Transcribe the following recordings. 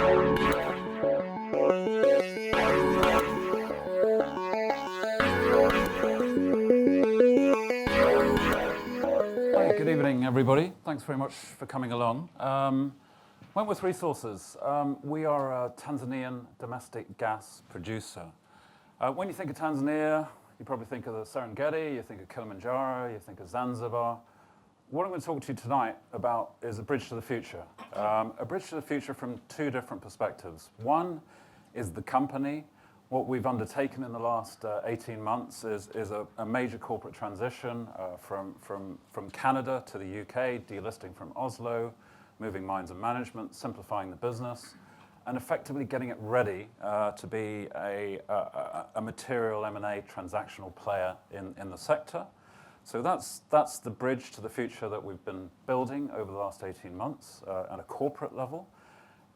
Good evening, everybody. Thanks very much for coming along. Wentworth Resources, we are a Tanzanian domestic gas producer. When you think of Tanzania, you probably think of the Serengeti, you think of Kilimanjaro, you think of Zanzibar. What I'm going to talk to you tonight about is a bridge to the future. A bridge to the future from two different perspectives. One is the company. What we've undertaken in the last 18 months is a major corporate transition from Canada to the UK, delisting from Oslo, moving mines and management, simplifying the business, and effectively getting it ready to be a material M&A transactional player in the sector. So that's the bridge to the future that we've been building over the last 18 months at a corporate level.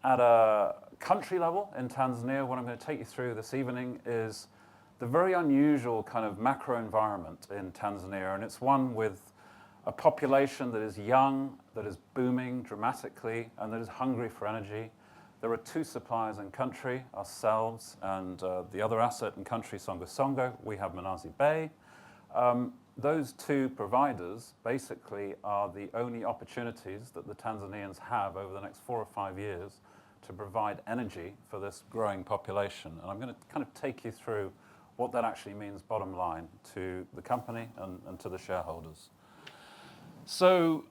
At a country level in Tanzania, what I'm going to take you through this evening is the very unusual kind of macro environment in Tanzania, and it's one with a population that is young, that is booming dramatically, and that is hungry for energy. There are two suppliers in country, ourselves and the other asset in country, Songo Songo. We have Mnazi Bay. Those two providers basically are the only opportunities that the Tanzanians have over the next 4 or 5 years to provide energy for this growing population. And I'm going to kind of take you through what that actually means bottom line to the company and to the shareholders. So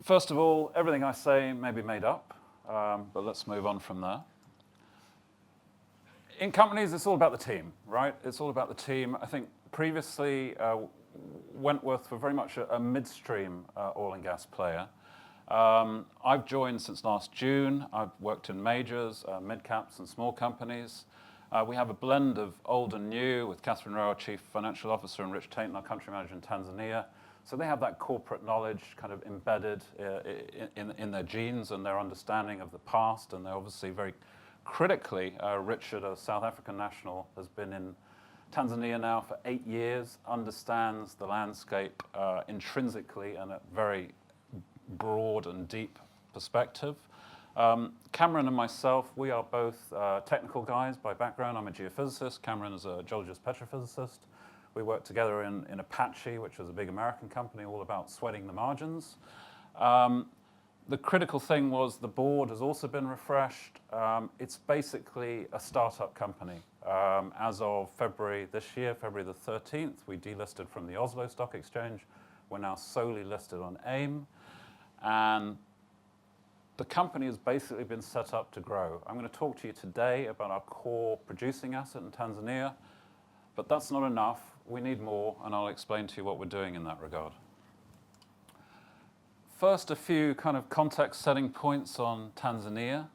first of all, everything I say may be made up, but let's move on from there. In companies, it's all about the team, right? It's all about the team. I think previously, Wentworth were very much a midstream oil and gas player. I've joined since last June. I've worked in majors, mid-caps and small companies. We have a blend of old and new with Catherine Rowe, our Chief Financial Officer, and Rich Tainton, our Country Manager in Tanzania. So they have that corporate knowledge kind of embedded in their genes and their understanding of the past. And they're obviously very critically, Richard, a South African national, has been in Tanzania now for 8 years, understands the landscape intrinsically and at very broad and deep perspective. Cameron and myself, we are both technical guys by background. I'm a geophysicist. Cameron is a geologist petrophysicist. We worked together in Apache, which was a big American company all about sweating the margins. The critical thing was the board has also been refreshed. It's basically a startup company. As of February this year, February the 13th, we delisted from the Oslo Stock Exchange. We're now solely listed on AIM. And the company has basically been set up to grow. I'm going to talk to you today about our core producing asset in Tanzania, but that's not enough. We need more, and I'll explain to you what we're doing in that regard. First, a few kind of context-setting points on Tanzania.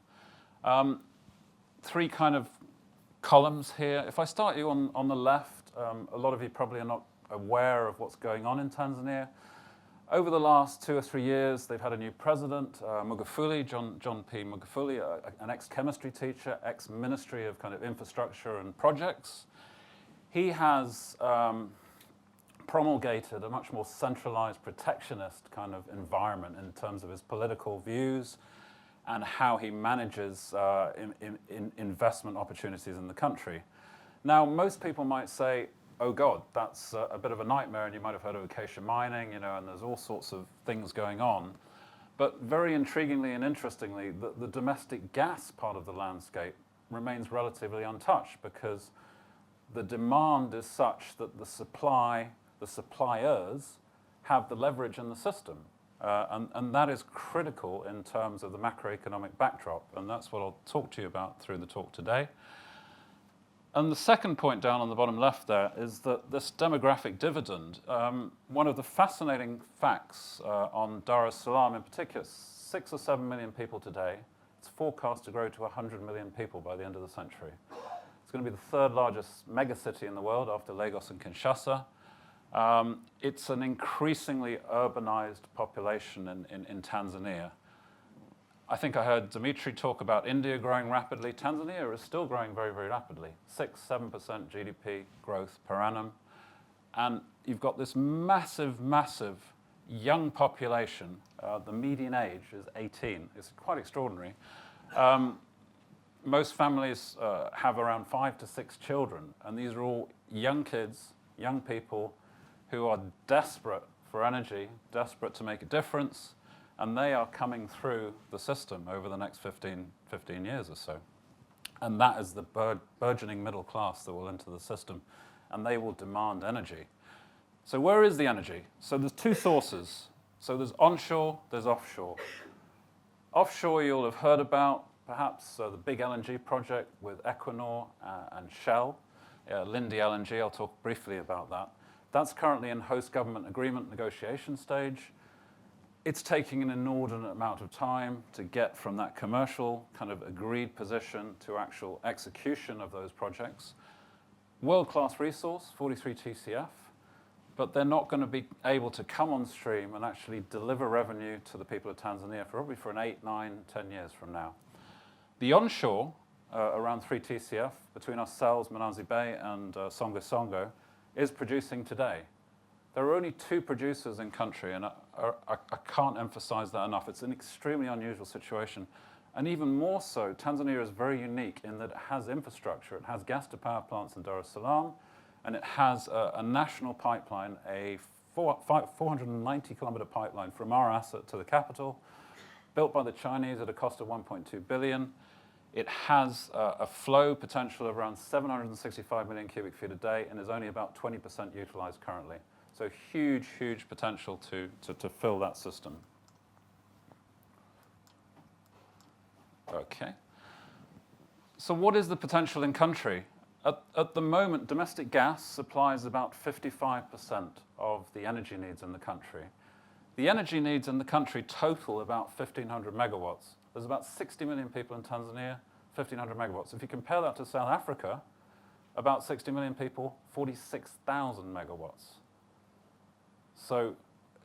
3 kind of columns here. If I start you on the left, a lot of you probably are not aware of what's going on in Tanzania. Over the last 2 or 3 years, they've had a new president, Magufuli, John P. Magufuli, an ex-chemistry teacher, ex-ministry of kind of infrastructure and projects. He has promulgated a much more centralized protectionist kind of environment in terms of his political views and how he manages in investment opportunities in the country. Now, most people might say, oh God, that's a bit of a nightmare, and you might have heard of acacia mining, you know, and there's all sorts of things going on. But very intriguingly and interestingly, the domestic gas part of the landscape remains relatively untouched because the demand is such that the suppliers have the leverage in the system. And that is critical in terms of the macroeconomic backdrop, and that's what I'll talk to you about through the talk today. And the second point down on the bottom left there is that this demographic dividend, one of the fascinating facts on Dar es Salaam in particular, 6 or 7 million people today. It's forecast to grow to 100 million people by the end of the century. It's going to be the 3rd largest megacity in the world after Lagos and Kinshasa. It's an increasingly urbanized population in Tanzania. I think I heard Dimitri talk about India growing rapidly. Tanzania is still growing very, very rapidly, 6-7% GDP growth per annum. And you've got this massive, massive young population. The median age is 18. It's quite extraordinary. most families have around 5 to 6 children, and these are all young kids, young people who are desperate for energy, desperate to make a difference, and they are coming through the system over the next 15 years or so. And that is the burgeoning middle class that will enter the system, and they will demand energy. So where is the energy? So there's 2 sources. So there's onshore, there's offshore. Offshore you'll have heard about, perhaps the big LNG project with Equinor and Shell, Linde LNG, I'll talk briefly about that. That's currently in host government agreement negotiation stage. It's taking an inordinate amount of time to get from that commercial kind of agreed position to actual execution of those projects. World-class resource, 43 TCF, but they're not going to be able to come on stream and actually deliver revenue to the people of Tanzania probably for an 8, 9, 10 years from now. The onshore, around 3 TCF, between ourselves, Mnazi Bay, and Songo Songo, is producing today. There are only 2 producers in country, and I can't emphasize that enough. It's an extremely unusual situation. And even more so, Tanzania is very unique in that it has infrastructure. It has gas-to-power plants in Dar es Salaam, and it has a national pipeline, a 490-kilometer pipeline from our asset to the capital, built by the Chinese at a cost of 1.2 billion. It has a flow potential of around 765 million cubic feet a day and is only about 20% utilized currently. So huge, huge potential to fill that system. Okay. So what is the potential in country? At the moment, domestic gas supplies about 55% of the energy needs in the country. The energy needs in the country total about 1,500 megawatts. There's about 60 million people in Tanzania, 1,500 megawatts. If you compare that to South Africa, about 60 million people, 46,000 megawatts. So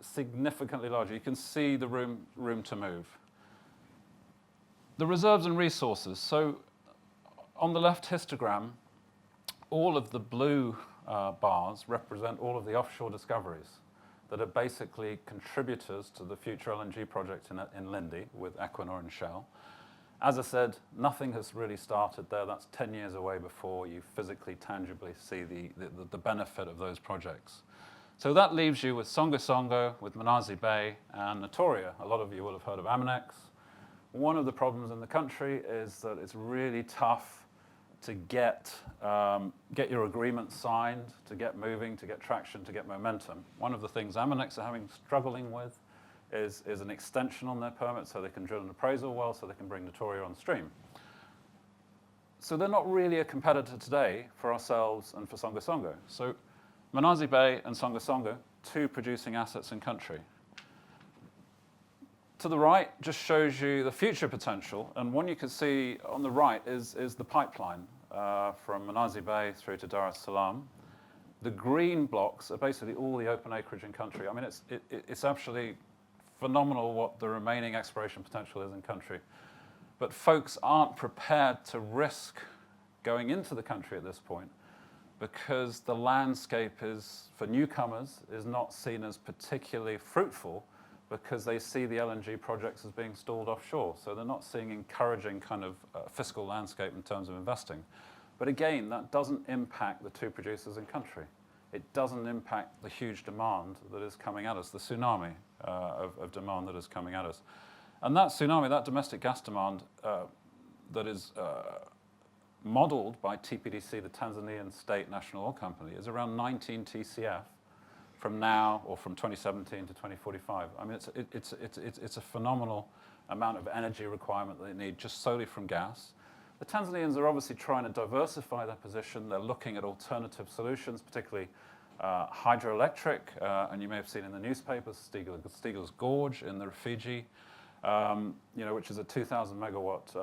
significantly larger. You can see the room to move. The reserves and resources. So on the left histogram, all of the blue bars represent all of the offshore discoveries that are basically contributors to the future LNG project in Linde with Equinor and Shell. As I said, nothing has really started there. That's 10 years away before you physically, tangibly see the benefit of those projects. So that leaves you with Songo Songo, with Mnazi Bay, and Notoria. A lot of you will have heard of Aminex. One of the problems in the country is that it's really tough to get your agreement signed, to get moving, to get traction, to get momentum. One of the things Aminex are struggling with is an extension on their permit so they can drill an appraisal well, so they can bring Notoria on stream. So they're not really a competitor today for ourselves and for Songo Songo. So Mnazi Bay and Songo Songo, 2 producing assets in country. To the right just shows you the future potential, and one you can see on the right is the pipeline from Mnazi Bay through to Dar es Salaam. The green blocks are basically all the open acreage in country. I mean, it's actually phenomenal what the remaining exploration potential is in country. But folks aren't prepared to risk going into the country at this point because the landscape is, for newcomers, is not seen as particularly fruitful because they see the LNG projects as being stalled offshore. So they're not seeing encouraging kind of fiscal landscape in terms of investing. But again, that doesn't impact the 2 producers in country. It doesn't impact the huge demand that is coming at us, the tsunami of demand that is coming at us. And that tsunami, that domestic gas demand that is modeled by TPDC, the Tanzanian State National Oil Company, is around 19 TCF from now or from 2017 to 2045. I mean, it's a phenomenal amount of energy requirement that they need just solely from gas. The Tanzanians are obviously trying to diversify their position. They're looking at alternative solutions, particularly hydroelectric, and you may have seen in the newspapers, Stiegler's Gorge in the Rufiji, which is a 2,000 megawatt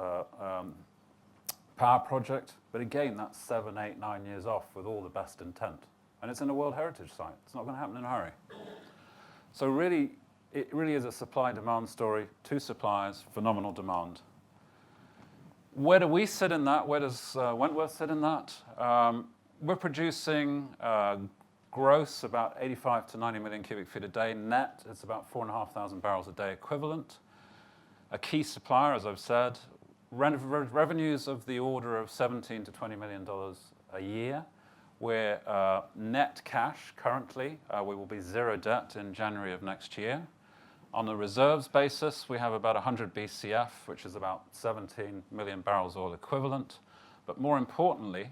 power project. But again, that's 7, 8, 9 years off with all the best intent. And it's in a World Heritage Site. It's not going to happen in a hurry. So really, it really is a supply-demand story. 2 suppliers, phenomenal demand. Where do we sit in that? Where does Wentworth sit in that? We're producing gross about 85 to 90 million cubic feet a day. Net, it's about 4,500 barrels a day equivalent. A key supplier, as I've said, Revenues of the order of $17 to $20 million a year. We're net cash currently. We will be zero debt in January of next year. On a reserves basis, we have about 100 BCF, which is about 17 million barrels oil equivalent. But more importantly,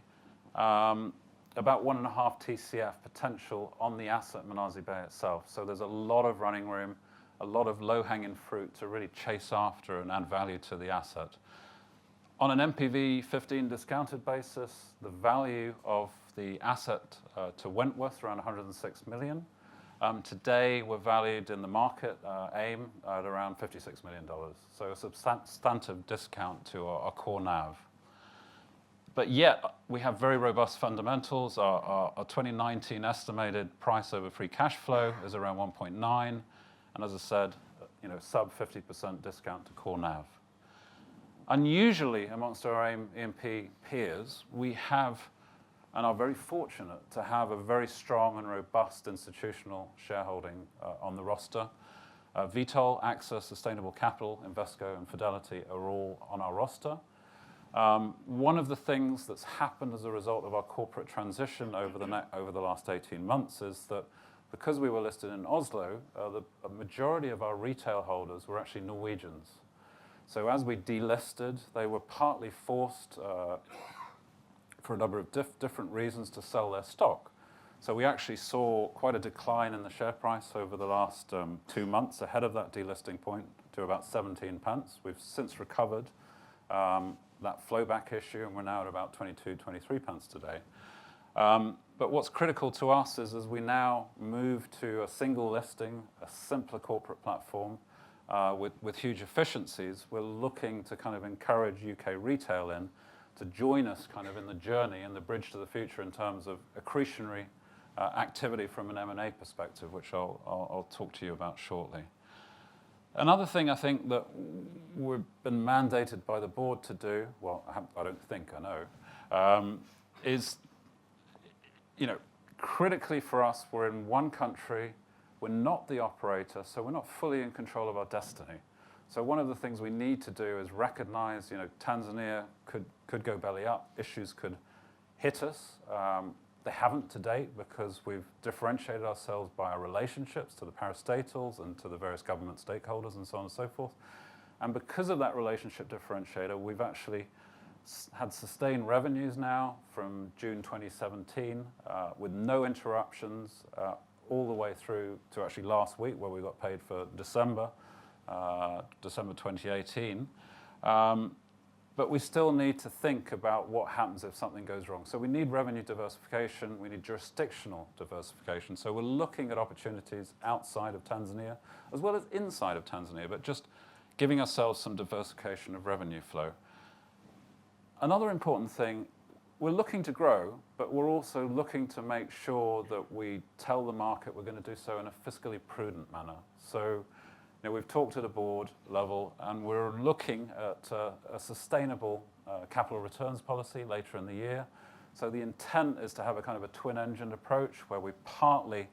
about 1.5 TCF potential on the asset Mnazi Bay itself. So there's a lot of running room, a lot of low-hanging fruit to really chase after and add value to the asset. On an MPV 15 discounted basis, the value of the asset to Wentworth around 106 million. Today, we're valued in the market, AIM, at around $56 million. So a substantive discount to our core NAV. But yet, we have very robust fundamentals. Our 2019 estimated price over free cash flow is around 1.9. And as I said, sub 50% discount to core NAV. Unusually, amongst our AIM E&P peers, we have and are very fortunate to have a very strong and robust institutional shareholding on the roster. Vitol, AXA, Sustainable Capital, Invesco, and Fidelity are all on our roster. One of the things that's happened as a result of our corporate transition over the last 18 months is that because we were listed in Oslo, a majority of our retail holders were actually Norwegians. So as we delisted, they were partly forced for a number of different reasons to sell their stock. So we actually saw quite a decline in the share price over the last 2 months ahead of that delisting point to about 17 pence. We've since recovered that flowback issue, and we're now at about 22, 23 pence today. But what's critical to us is as we now move to a single listing, a simpler corporate platform with huge efficiencies, we're looking to kind of encourage UK retail to join us kind of in the journey and the bridge to the future in terms of accretionary activity from an M&A perspective, which I'll talk to you about shortly. Another thing I think that we've been mandated by the board to do, well, I don't think I know, is, critically for us, we're in one country, we're not the operator, so we're not fully in control of our destiny. So one of the things we need to do is recognize, Tanzania could go belly up, issues could hit us. They haven't to date because we've differentiated ourselves by our relationships to the parastatals and to the various government stakeholders and so on and so forth. And because of that relationship differentiator, we've actually had sustained revenues now from June 2017 with no interruptions all the way through to actually last week where we got paid for December 2018. But we still need to think about what happens if something goes wrong. So we need revenue diversification, we need jurisdictional diversification. So we're looking at opportunities outside of Tanzania, as well as inside of Tanzania, but just giving ourselves some diversification of revenue flow. Another important thing, we're looking to grow, but we're also looking to make sure that we tell the market we're going to do so in a fiscally prudent manner. So we've talked at a board level, and we're looking at a sustainable capital returns policy later in the year. So the intent is to have a kind of a twin-engine approach where we partly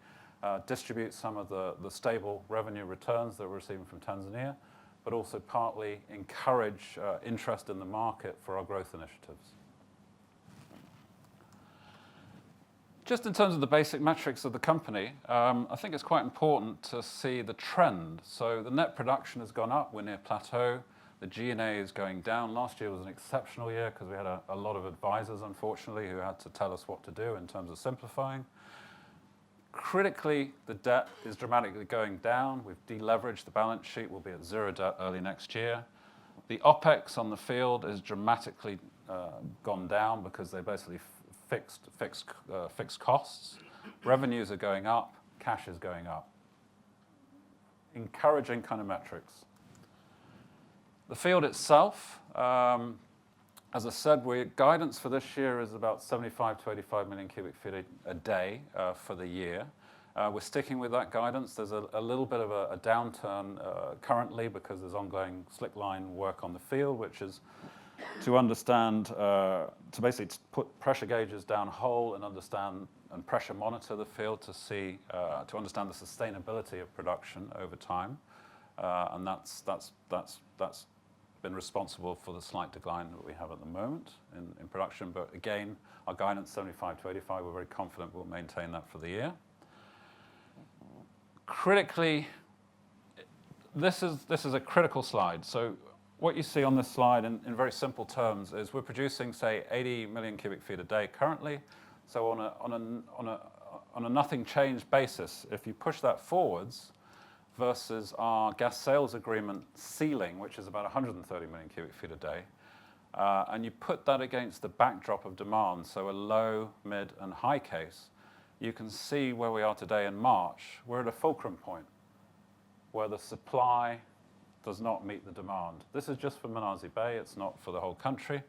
distribute some of the stable revenue returns that we're receiving from Tanzania, but also partly encourage interest in the market for our growth initiatives. Just in terms of the basic metrics of the company, I think it's quite important to see the trend. So the net production has gone up, we're near plateau. The G&A is going down. Last year was an exceptional year because we had a lot of advisors, unfortunately, who had to tell us what to do in terms of simplifying. Critically, the debt is dramatically going down. We've deleveraged the balance sheet. We'll be at zero debt early next year. The OPEX on the field is dramatically gone down because they basically fixed costs. Revenues are going up, cash is going up. Encouraging kind of metrics. The field itself, as I said, guidance for this year is about 75 to 85 million cubic feet a day for the year. We're sticking with that guidance. There's a little bit of a downturn currently because there's ongoing slickline work on the field, which is to understand, to basically put pressure gauges down hole and understand and pressure monitor the field to understand the sustainability of production over time. And that's been responsible for the slight decline that we have at the moment in production. But again, our guidance 75 to 85, we're very confident we'll maintain that for the year. Critically, this is a critical slide. So what you see on this slide in very simple terms is we're producing, say, 80 million cubic feet a day currently. So on a nothing change basis, if you push that forwards versus our gas sales agreement ceiling, which is about 130 million cubic feet a day, and you put that against the backdrop of demand, so a low, mid, and high case, you can see where we are today in March. We're at a fulcrum point where the supply does not meet the demand. This is just for Manazi Bay, it's not for the whole country.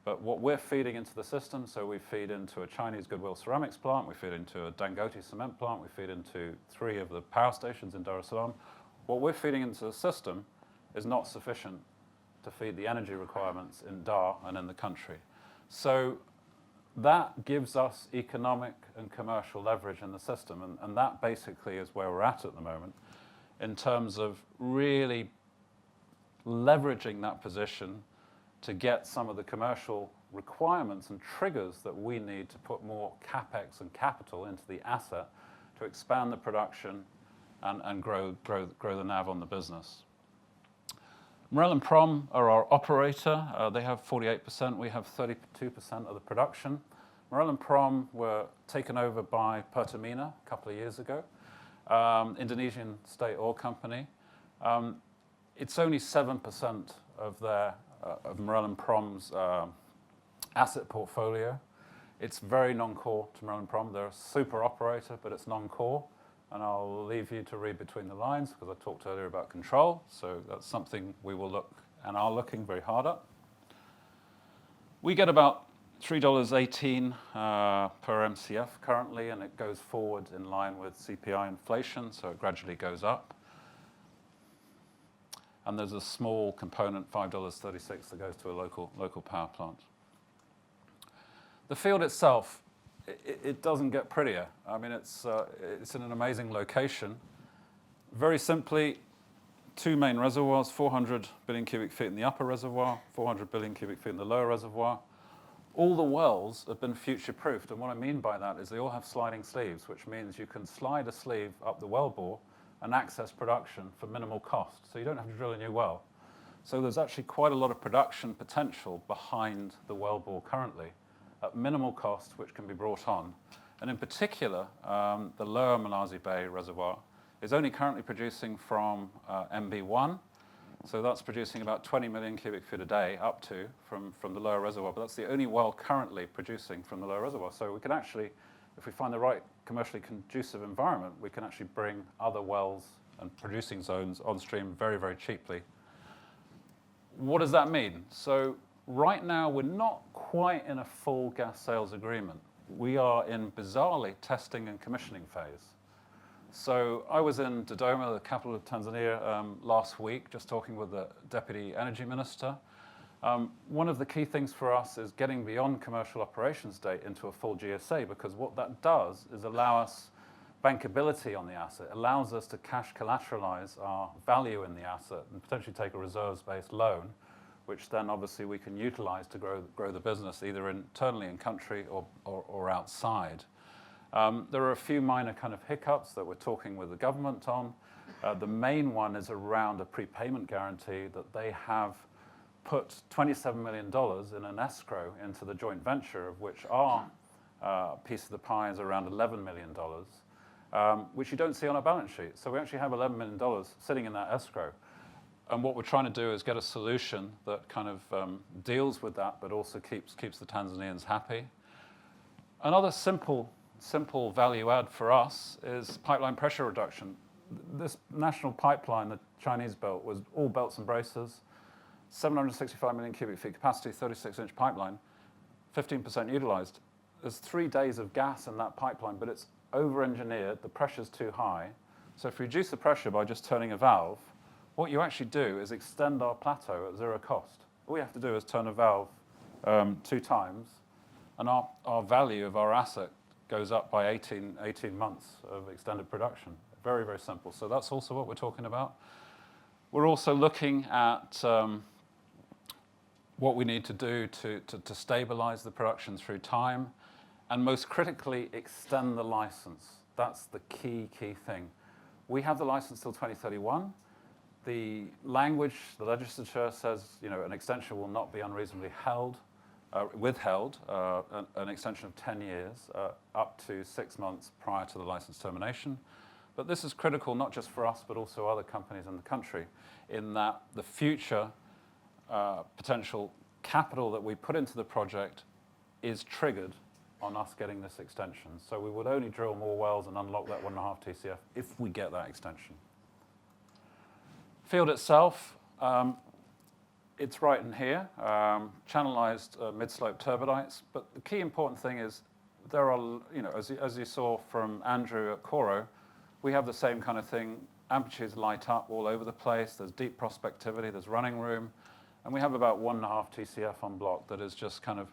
But what we're feeding into the system, so we feed into a Chinese Goodwill ceramics plant, we feed into a Dangote cement plant, we feed into 3 of the power stations in Dar es Salaam. What we're feeding into the system is not sufficient to feed the energy requirements in Dar and in the country. So that gives us economic and commercial leverage in the system, and that basically is where we're at the moment in terms of really leveraging that position to get some of the commercial requirements and triggers that we need to put more capex and capital into the asset to expand the production and grow the NAV on the business. Marel and Prom are our operator. They have 48%, we have 32% of the production. Marel and Prom were taken over by Pertamina a couple of years ago, Indonesian state oil company. It's only 7% of Marel and Prom's asset portfolio. It's very non-core to Marel and Prom. They're a super operator, but it's non-core. And I'll leave you to read between the lines because I talked earlier about control. So that's something we will look and are looking very hard at. We get about $3.18 per MCF currently, and it goes forward in line with CPI inflation, so it gradually goes up. And there's a small component, $5.36, that goes to a local power plant. The field itself, it doesn't get prettier. I mean, it's in an amazing location. Very simply, 2 main reservoirs, 400 billion cubic feet in the upper reservoir, 400 billion cubic feet in the lower reservoir. All the wells have been future-proofed, and what I mean by that is they all have sliding sleeves, which means you can slide a sleeve up the wellbore and access production for minimal cost. So you don't have to drill a new well. So there's actually quite a lot of production potential behind the wellbore currently at minimal cost, which can be brought on. And in particular, the lower Manazi Bay reservoir is only currently producing from MB1. So that's producing about 20 million cubic feet a day up to from the lower reservoir. But that's the only well currently producing from the lower reservoir. So we can actually, if we find the right commercially conducive environment, we can actually bring other wells and producing zones on stream very, very cheaply. What does that mean? So right now, we're not quite in a full gas sales agreement. We are in, bizarrely, testing and commissioning phase. So I was in Dodoma, the capital of Tanzania, last week, just talking with the Deputy Energy Minister. One of the key things for us is getting beyond commercial operations date into a full GSA, because what that does is allow us bankability on the asset, allows us to cash collateralize our value in the asset and potentially take a reserves-based loan, which then obviously we can utilize to grow the business either internally in country or outside. There are a few minor kind of hiccups that we're talking with the government on. The main one is around a prepayment guarantee that they have put $27 million in an escrow into the joint venture, of which our piece of the pie is around $11 million, which you don't see on our balance sheet. So we actually have $11 million sitting in that escrow. And what we're trying to do is get a solution that kind of deals with that, but also keeps the Tanzanians happy. Another simple value add for us is pipeline pressure reduction. This national pipeline, the Chinese built, was all belts and braces, 765 million cubic feet capacity, 36-inch pipeline, 15% utilized. There's 3 days of gas in that pipeline, but it's over-engineered, the pressure's too high. So if you reduce the pressure by just turning a valve, what you actually do is extend our plateau at 0 cost. All you have to do is turn a valve 2 times, and our value of our asset goes up by 18 months of extended production. Very, very simple. So that's also what we're talking about. We're also looking at what we need to do to stabilize the production through time, and most critically, extend the license. That's the key thing. We have the license till 2031. The language, the legislature says, an extension will not be unreasonably withheld, an extension of 10 years, up to 6 months prior to the license termination. But this is critical not just for us, but also other companies in the country, in that the future potential capital that we put into the project is triggered on us getting this extension. So we would only drill more wells and unlock that 1.5 TCF if we get that extension. Field itself, it's right in here, channelized mid-slope turbidites. But the key important thing is there are, as you saw from Andrew at Coro, we have the same kind of thing. Amplitudes light up all over the place. There's deep prospectivity. There's running room. And we have about 1.5 TCF on block that is just kind of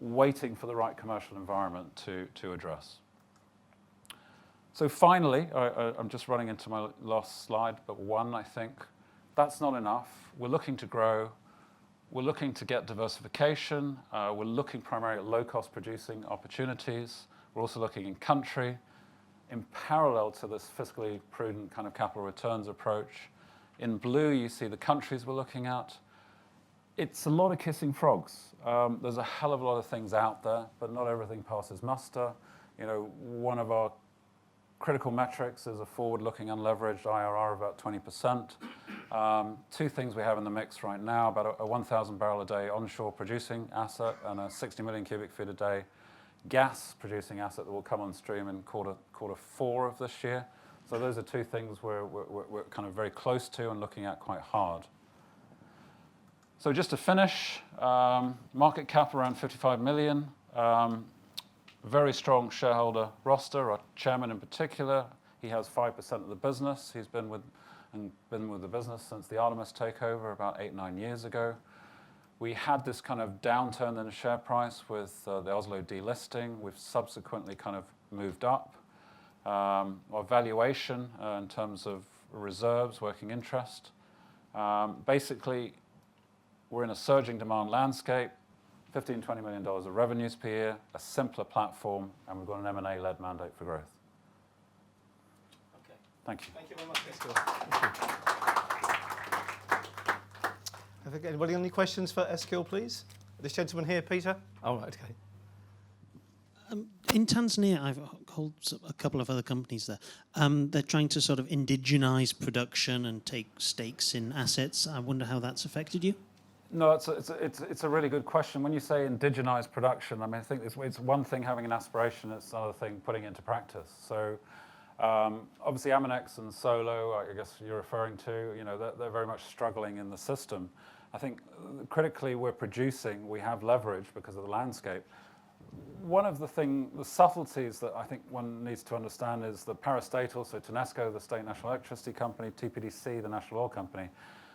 waiting for the right commercial environment to address. So finally, I'm just running into my last slide, but one, I think. That's not enough. We're looking to grow. We're looking to get diversification. We're looking primarily at low-cost producing opportunities. We're also looking in country. In parallel to this fiscally prudent kind of capital returns approach. In blue, you see the countries we're looking at. It's a lot of kissing frogs. There's a hell of a lot of things out there, but not everything passes muster. One of our critical metrics is a forward-looking unleveraged IRR of about 20%. Two things we have in the mix right now, about a 1,000 barrel a day onshore producing asset and a 60 million cubic feet a day gas producing asset that will come on stream in quarter 4 of this year. So those are two things we're kind of very close to and looking at quite hard. So just to finish, market cap around 55 million. Very strong shareholder roster, our chairman in particular. He has 5% of the business. He's been with the business since the Artemis takeover about 8-9 years ago. We had this kind of downturn in the share price with the Oslo delisting. We've subsequently kind of moved up. Our valuation in terms of reserves, working interest. Basically, we're in a surging demand landscape, $15–20 million of revenues per year, a simpler platform, and we've got an M&A-led mandate for growth. Okay. Thank you. Thank you very much, Eskil. Have anybody got any questions for Eskil, please? This gentleman here, Peter. Oh, right, okay. In Tanzania, I've called a couple of other companies there. They're trying to sort of indigenize production and take stakes in assets. I wonder how that's affected you. No, it's a really good question. When you say indigenize production, I mean, I think it's one thing having an aspiration, it's another thing putting it into practice. So obviously Aminex and Solo, I guess you're referring to, they're very much struggling in the system. I think critically we're producing, we have leverage because of the landscape. One of the subtleties that I think one needs to understand is the parastatal, so TANESCO, the State National Electricity Company, TPDC, the National Oil Company.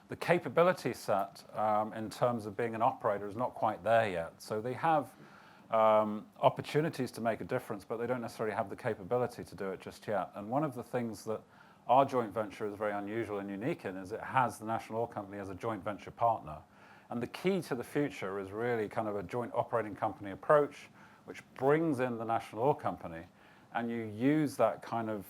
The capability set in terms of being an operator is not quite there yet. So they have opportunities to make a difference, but they don't necessarily have the capability to do it just yet. And one of the things that our joint venture is very unusual and unique in is it has the National Oil Company as a joint venture partner. And the key to the future is really kind of a joint operating company approach, which brings in the National Oil Company, and you use that kind of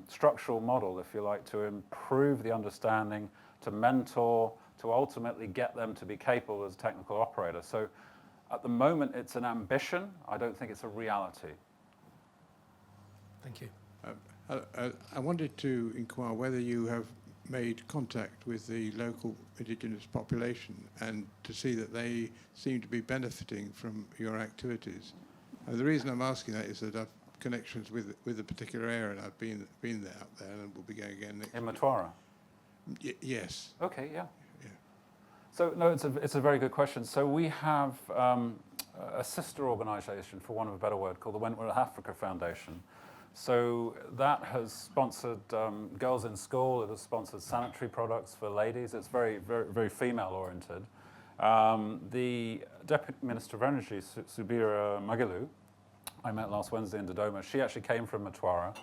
structural model, if you like, to improve the understanding, to mentor, to ultimately get them to be capable as a technical operator. So at the moment, it's an ambition. I don't think it's a reality. Thank you. I wanted to inquire whether you have made contact with the local indigenous population and to see that they seem to be benefiting from your activities. The reason I'm asking that is that I've connections with a particular area, and I've been there out there, and we'll be going again next In week. Mtwara? Yes. Okay, yeah. Yeah. So no, it's a very good question. So we have a sister organisation, for want of a better word, called the Wentworth Africa Foundation. So that has sponsored Girls in School. It has sponsored sanitary products for ladies. It's very, very, very female-oriented. The Deputy Minister of Energy, Subira Magilu, I met last Wednesday in Dodoma. She actually came from Mtwara.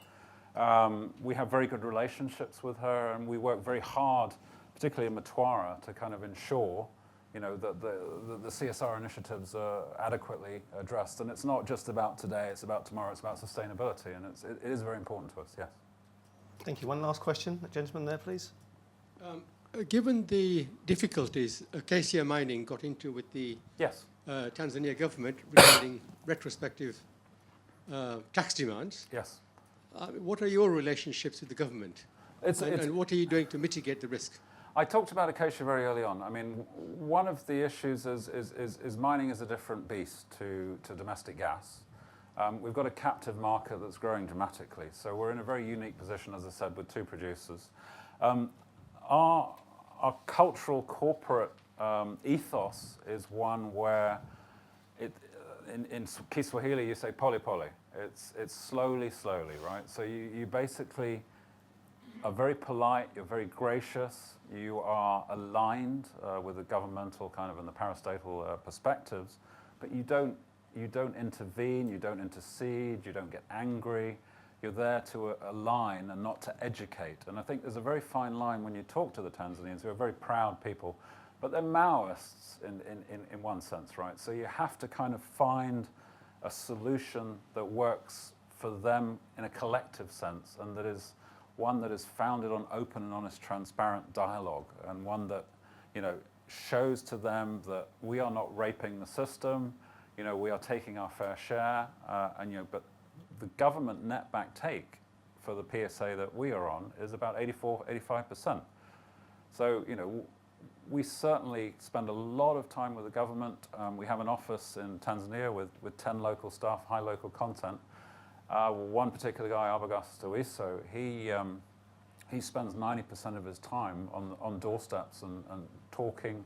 We have very good relationships with her, and we work very hard, particularly in Mtwara, to kind of ensure the CSR initiatives are adequately addressed. And it's not just about today, it's about tomorrow, it's about sustainability, and it is very important to us, yes. Thank you. One last question. The gentleman there, please. Given the difficulties Acacia Mining got into with the Yes. Tanzania government regarding retrospective tax demands, Yes. what are your relationships with the government? And what are you doing to mitigate the risk? I talked about Acacia very early on. I mean, one of the issues is mining is a different beast to domestic gas. We've got a captive market that's growing dramatically. So we're in a very unique position, as I said, with two producers. Our cultural corporate ethos is one where, in Kiswahili, you say pole pole. It's slowly, right? So you basically are very polite, you're very gracious, you are aligned with the governmental kind of and the parastatal perspectives, but you don't intervene, you don't intercede, you don't get angry. You're there to align and not to educate. And I think there's a very fine line when you talk to the Tanzanians, who are very proud people, but they're Maoists in one sense, right? So you have to kind of find a solution that works for them in a collective sense, and that is one that is founded on open and honest, transparent dialogue, and one that, shows to them that we are not raping the system, we are taking our fair share, but the government netback take for the PSA that we are on is about 85%. So, we certainly spend a lot of time with the government. We have an office in Tanzania with 10 local staff, high local content. One particular guy, Abagasto, he spends 90% of his time on doorsteps and talking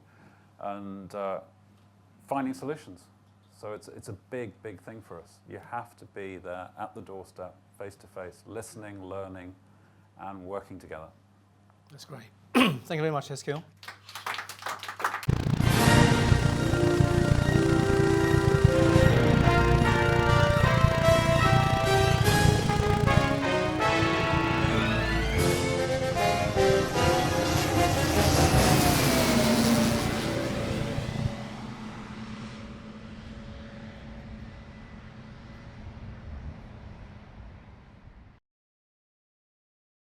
and finding solutions. So it's a big thing for us. You have to be there at the doorstep, face to face, listening, learning, and working together. That's great. Thank you very much, Eskil.